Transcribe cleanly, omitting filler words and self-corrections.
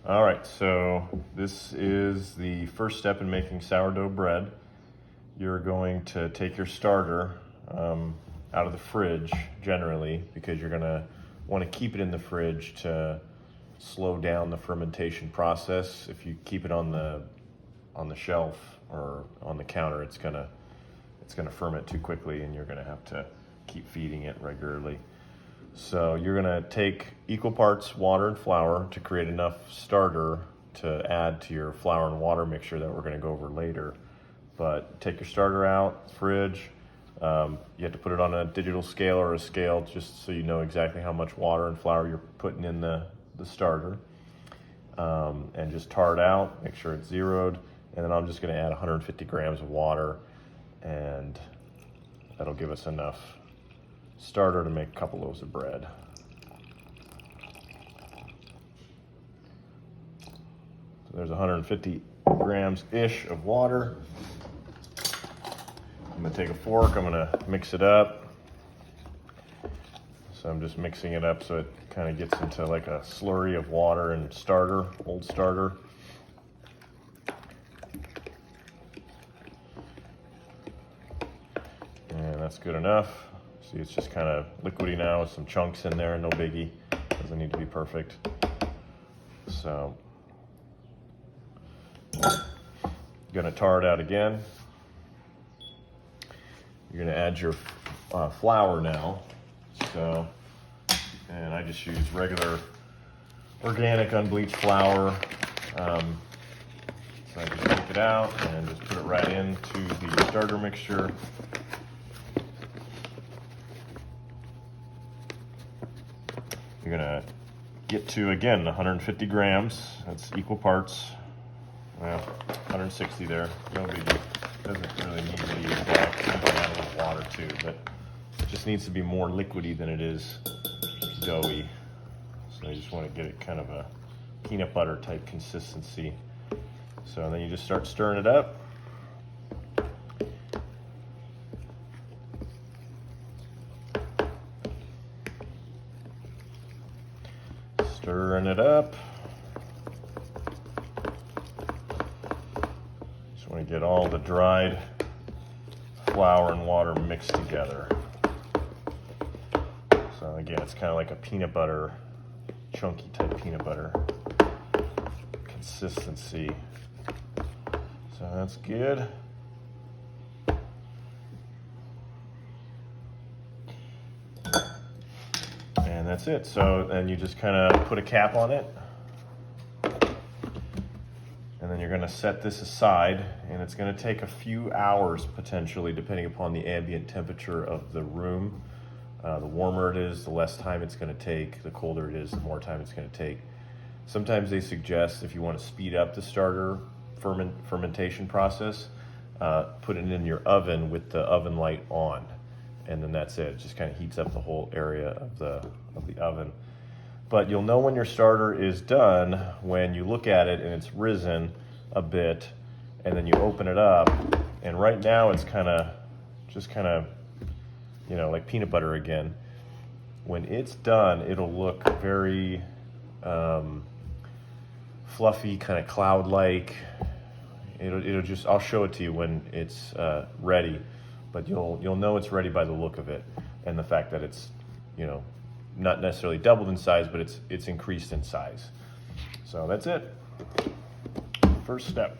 All right, so this is the first step in making sourdough bread. You're going to take your starter out of the fridge generally, because you're gonna want to keep it in the fridge to slow down the fermentation process. If you keep it on the shelf or on the counter, it's gonna ferment too quickly, and you're gonna have to keep feeding it regularly. So you're gonna take equal parts water and flour to create enough starter to add to your flour and water mixture that we're gonna go over later. But take your starter out, fridge. You have to put it on a digital scale or a scale just so you know exactly how much water and flour you're putting in the starter. And just tar it out, make sure it's zeroed. And then I'm just gonna add 150 grams of water, and that'll give us enough starter to make a couple loaves of bread. So there's 150 grams-ish of water. I'm gonna take a fork, I'm gonna mix it up. So I'm just mixing it up so it kind of gets into like a slurry of water and starter, old starter. And that's good enough. See, it's just kind of liquidy now with some chunks in there, no biggie. Doesn't need to be perfect. So, gonna tar it out again. You're gonna add your flour now. So, and I just use regular organic unbleached flour. So I just take it out and just put it right into the starter mixture. You're gonna get to, again, 150 grams. That's equal parts. Well, 160 there, no biggie. Doesn't really need to be exact. You can add a little water too, but it just needs to be more liquidy than it is doughy. So you just want to get it kind of a peanut butter type consistency. So then you just start stirring it up. Stirring it up. Just want to get all the dried flour and water mixed together. So again, it's kind of like a peanut butter, chunky type peanut butter consistency. So that's good. And that's it. So then you just kind of put a cap on it. And then you're going to set this aside, and it's going to take a few hours potentially, depending upon the ambient temperature of the room. The warmer it is, the less time it's going to take. The colder it is, the more time it's going to take. Sometimes they suggest, if you want to speed up the starter fermentation process, put it in your oven with the oven light on. And then that's it. It just kind of heats up the whole area of the oven. But you'll know when your starter is done when you look at it and it's risen a bit, and then you open it up, and right now it's just kind of, you know, like peanut butter again. When it's done, it'll look very fluffy, kind of cloud-like. It'll just, I'll show it to you when it's ready, but you'll know it's ready by the look of it and the fact that it's, you know, not necessarily doubled in size, but it's increased in size. So that's it. First step.